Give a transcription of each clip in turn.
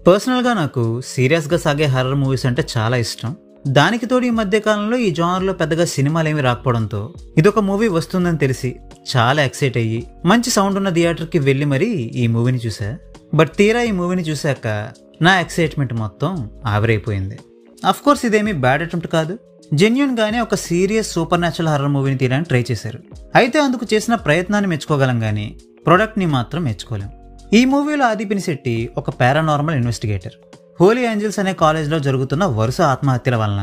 పర్సనల్గా నాకు సీరియస్గా సాగే హర్రర్ మూవీస్ అంటే చాలా ఇష్టం. దానికి తోడు ఈ మధ్య కాలంలో ఈ జానర్లో పెద్దగా సినిమాలు ఏమి రాకపోవడంతో ఇదొక మూవీ వస్తుందని తెలిసి చాలా ఎక్సైట్ అయ్యి మంచి సౌండ్ ఉన్న థియేటర్కి వెళ్ళి మరీ ఈ మూవీని చూసా. బట్ తీరా ఈ మూవీని చూశాక నా ఎక్సైట్మెంట్ మొత్తం ఆవిరైపోయింది. అఫ్కోర్స్ ఇదేమీ బ్యాడ్ అటెంప్ట్ కాదు. జెన్యూన్ గానే ఒక సీరియస్ సూపర్ న్యాచురల్ హర్రర్ మూవీని తీయడానికి ట్రై చేశారు. అయితే అందుకు చేసిన ప్రయత్నాన్ని మెచ్చుకోగలం కానీ ప్రొడక్ట్ని మాత్రం మెచ్చుకోలేం. ఈ మూవీలో ఆది పినిశెట్టి ఒక పారానార్మల్ ఇన్వెస్టిగేటర్. హోలీ ఏంజల్స్ అనే కాలేజ్లో జరుగుతున్న వరుస ఆత్మహత్యల వలన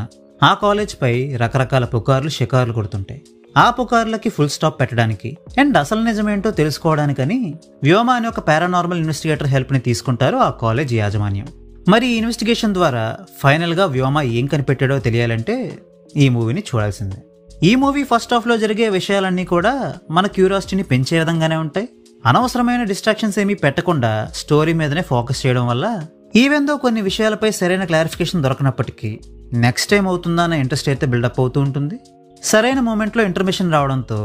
ఆ కాలేజ్పై రకరకాల పుకార్లు షికార్లు కొడుతుంటాయి. ఆ పుకార్లకి ఫుల్ స్టాప్ పెట్టడానికి అండ్ అసలు నిజమేంటో తెలుసుకోవడానికని వ్యోమ అనే ఒక పారానార్మల్ ఇన్వెస్టిగేటర్ హెల్ప్ని తీసుకుంటారు ఆ కాలేజ్ యాజమాన్యం. మరి ఈ ఇన్వెస్టిగేషన్ ద్వారా ఫైనల్గా వ్యోమ ఏం కనిపెట్టాడో తెలియాలంటే ఈ మూవీని చూడాల్సిందే. ఈ మూవీ ఫస్ట్ హాఫ్లో జరిగే విషయాలన్నీ కూడా మన క్యూరియాసిటీని పెంచే విధంగానే ఉంటాయి. అనవసరమైన డిస్ట్రాక్షన్స్ ఏమీ పెట్టకుండా స్టోరీ మీదనే ఫోకస్ చేయడం వల్ల ఈవెందో కొన్ని విషయాలపై సరైన క్లారిఫికేషన్ దొరకనప్పటికీ నెక్స్ట్ టైం అవుతుందా అనే ఇంట్రెస్ట్ అయితే బిల్డప్ అవుతూ ఉంటుంది. సరైన మూమెంట్లో ఇంటర్మిషన్ రావడంతో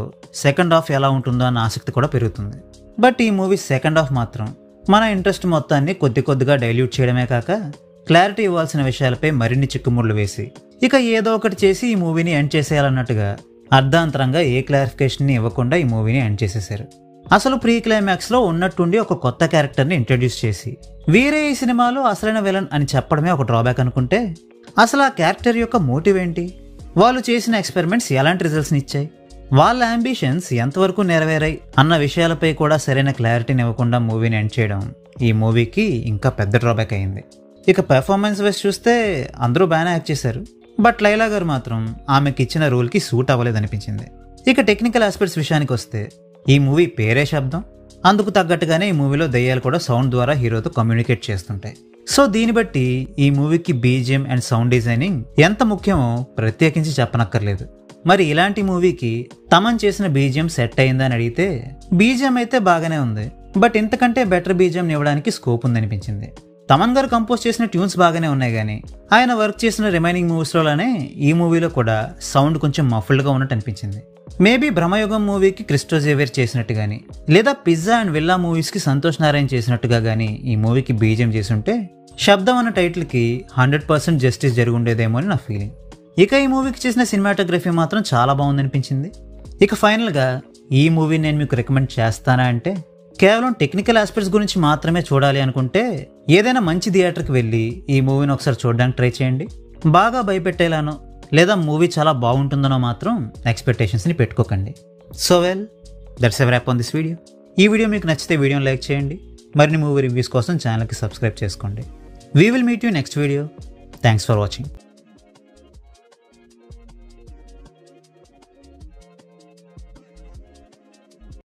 సెకండ్ హాఫ్ ఎలా ఉంటుందో అన్న ఆసక్తి కూడా పెరుగుతుంది. బట్ ఈ మూవీ సెకండ్ హాఫ్ మాత్రం మన ఇంట్రెస్ట్ మొత్తాన్ని కొద్దిగా డైల్యూట్ చేయడమే కాక క్లారిటీ ఇవ్వాల్సిన విషయాలపై మరిన్ని చిక్కుముళ్ళు వేసి ఇక ఏదో ఒకటి చేసి ఈ మూవీని ఎండ్ చేసేయాలన్నట్టుగా అర్ధాంతరంగా ఏ క్లారిఫికేషన్ ఇవ్వకుండా ఈ మూవీని ఎండ్ చేసేశారు. అసలు ప్రీ క్లైమాక్స్లో ఉన్నట్టుండి ఒక కొత్త క్యారెక్టర్ని ఇంట్రడ్యూస్ చేసి వీరే ఈ సినిమాలో అసలైన విలన్ అని చెప్పడమే ఒక డ్రాబ్యాక్ అనుకుంటే అసలు ఆ క్యారెక్టర్ యొక్క మోటివ్ ఏంటి, వాళ్ళు చేసిన ఎక్స్పెరిమెంట్స్ ఎలాంటి రిజల్ట్స్ని ఇచ్చాయి, వాళ్ళ అంబిషన్స్ ఎంతవరకు నెరవేరాయి అన్న విషయాలపై కూడా సరైన క్లారిటీని ఇవ్వకుండా మూవీని ఎండ్ చేయడం ఈ మూవీకి ఇంకా పెద్ద డ్రాబ్యాక్ అయింది. ఇక పెర్ఫార్మెన్స్ వైజ్ చూస్తే అందరూ బాగానే యాక్ట్ చేశారు. బట్ లైలా గారు మాత్రం ఆమెకి ఇచ్చిన రోల్కి సూట్ అవ్వలేదనిపించింది. ఇక టెక్నికల్ ఆస్పెక్ట్స్ విషయానికి వస్తే ఈ మూవీ పేరే శబ్దం. అందుకు తగ్గట్టుగానే ఈ మూవీలో దయ్యాలు కూడా సౌండ్ ద్వారా హీరోతో కమ్యూనికేట్ చేస్తుంటాయి. సో దీన్ని బట్టి ఈ మూవీకి బీజిఎం అండ్ సౌండ్ డిజైనింగ్ ఎంత ముఖ్యమో ప్రత్యేకించి చెప్పనక్కర్లేదు. మరి ఇలాంటి మూవీకి తమన్ చేసిన బీజిఎం సెట్ అయిందని అడిగితే బీజిఎం అయితే బాగానే ఉంది. బట్ ఇంతకంటే బెటర్ బీజిఎం ఇవ్వడానికి స్కోప్ ఉందనిపించింది. తమన్ గారు కంపోజ్ చేసిన ట్యూన్స్ బాగానే ఉన్నాయి కానీ ఆయన వర్క్ చేసిన రిమైనింగ్ మూవీస్లోనే ఈ మూవీలో కూడా సౌండ్ కొంచెం మఫుల్డ్గా ఉన్నట్టు అనిపించింది. మేబీ బ్రహ్మయుగం మూవీకి క్రిస్టో జేవియర్ చేసినట్టు కానీ లేదా పిజ్జా అండ్ విల్లా మూవీస్కి సంతోష్ నారాయణ చేసినట్టుగా కానీ ఈ మూవీకి బీజిఎం చేసుంటే శబ్దం అన్న టైటిల్కి 100% జస్టిస్ జరుగుండేదేమో అని నా ఫీలింగ్. ఇక ఈ మూవీకి చేసిన సినిమాటోగ్రఫీ మాత్రం చాలా బాగుందనిపించింది. ఇక ఫైనల్గా ఈ మూవీని నేను మీకు రికమెండ్ చేస్తానా అంటే కేవలం టెక్నికల్ ఆస్పెక్ట్స్ గురించి మాత్రమే చూడాలి అనుకుంటే ఏదైనా మంచి థియేటర్కి వెళ్ళి ఈ మూవీని ఒకసారి చూడడానికి ట్రై చేయండి. బాగా భయపెట్టేలానో లేదా మూవీ చాలా బాగుంటుందనో మాత్రం ఎక్స్పెక్టేషన్స్ని పెట్టుకోకండి. So well, that's a wrap on this video. ఈ వీడియో మీకు నచ్చితే వీడియోని లైక్ చేయండి. మరిన్ని మూవీ రివ్యూస్ కోసం ఛానల్కి సబ్స్క్రైబ్ చేసుకోండి. We will meet you next video. Thanks for watching.